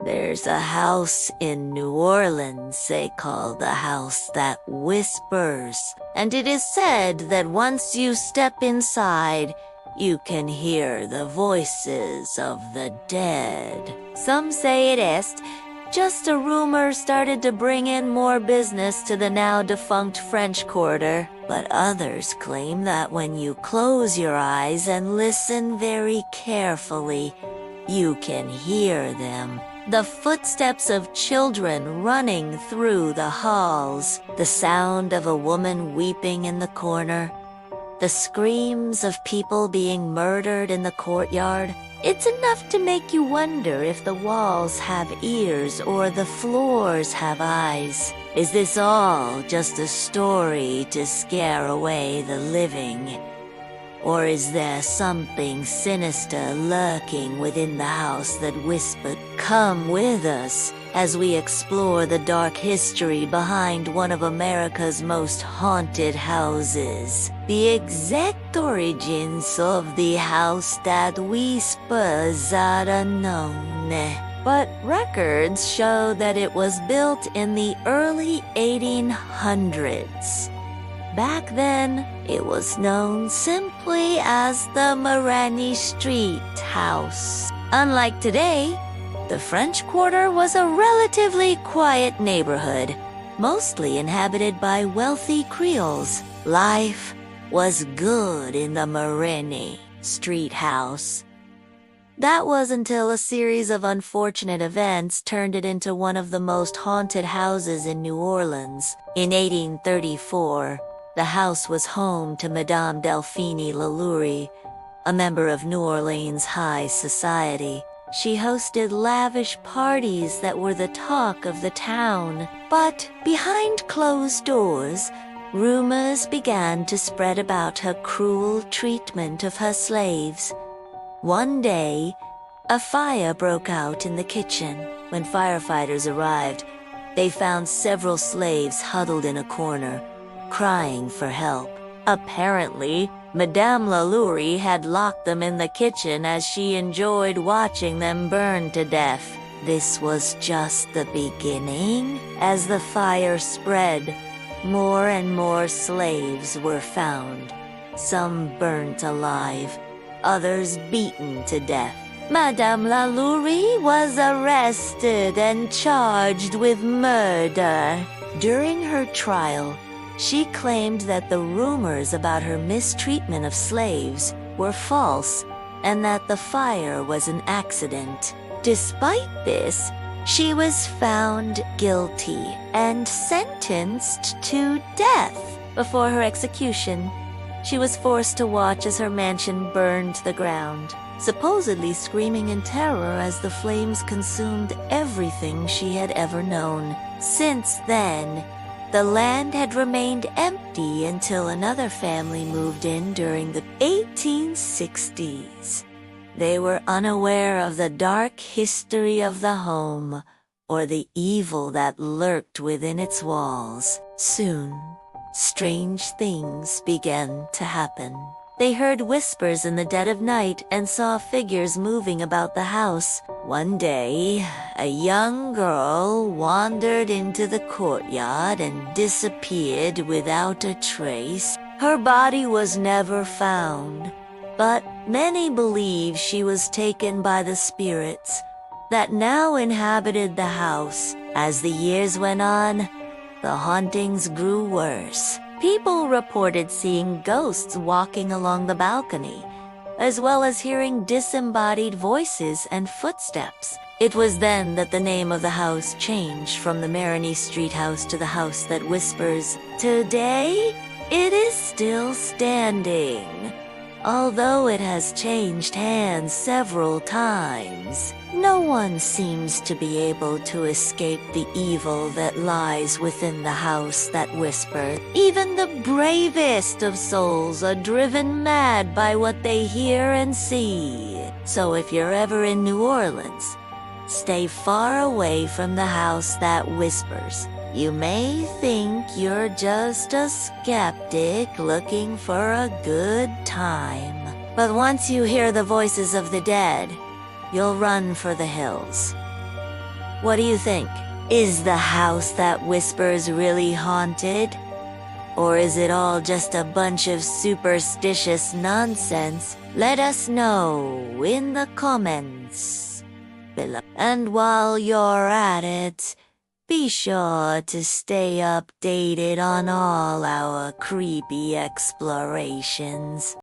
There's a house in New Orleans they call the house that whispers, and it is said that once you step inside, you can hear the voices of the dead. Some say it is just a rumor started to bring in more business to the now defunct French Quarter, but others claim that when you close your eyes and listen very carefully, you can hear them. The footsteps of children running through the halls, the sound of a woman weeping in the corner, the screams of people being murdered in the courtyard. It's enough to make you wonder if the walls have ears or the floors have eyes. Is this all just a story to scare away the living? Or is there something sinister lurking within the house that whispered, "Come with us," as we explore the dark history behind one of America's most haunted houses? The exact origins of the house that whispers are unknown, but records show that it was built in the early 1800s. Back then, it was known simply as the Marigny Street House. Unlike today, the French Quarter was a relatively quiet neighborhood, mostly inhabited by wealthy Creoles. Life was good in the Marigny Street House. That was until a series of unfortunate events turned it into one of the most haunted houses in New Orleans. In 1834, the house was home to Madame Delphine Lalaurie, a member of New Orleans high society. She hosted lavish parties that were the talk of the town. But behind closed doors, rumors began to spread about her cruel treatment of her slaves. One day, a fire broke out in the kitchen. When firefighters arrived, they found several slaves huddled in a corner, crying for help. Apparently, Madame Lalaurie had locked them in the kitchen as she enjoyed watching them burn to death. This was just the beginning. As the fire spread, more and more slaves were found, some burnt alive, others beaten to death. Madame Lalaurie was arrested and charged with murder. During her trial, she claimed that the rumors about her mistreatment of slaves were false and that the fire was an accident. Despite this, she was found guilty and sentenced to death. Before her execution, she was forced to watch as her mansion burned to the ground, supposedly screaming in terror as the flames consumed everything she had ever known. Since then, the land had remained empty until another family moved in during the 1860s. They were unaware of the dark history of the home or the evil that lurked within its walls. Soon, strange things began to happen. They heard whispers in the dead of night and saw figures moving about the house. One day, a young girl wandered into the courtyard and disappeared without a trace. Her body was never found, but many believe she was taken by the spirits that now inhabited the house. As the years went on, the hauntings grew worse. People reported seeing ghosts walking along the balcony, as well as hearing disembodied voices and footsteps. It was then that the name of the house changed from the Marigny Street House to the House That Whispers. Today, it is still standing, although it has changed hands several times. No one seems to be able to escape the evil that lies within the house that whispers. Even the bravest of souls are driven mad by what they hear and see. So if you're ever in New Orleans, stay far away from the house that whispers. You may think you're just a skeptic looking for a good time, but once you hear the voices of the dead, you'll run for the hills. What do you think? Is the house that whispers really haunted? Or is it all just a bunch of superstitious nonsense? Let us know in the comments below. And while you're at it, be sure to stay updated on all our creepy explorations.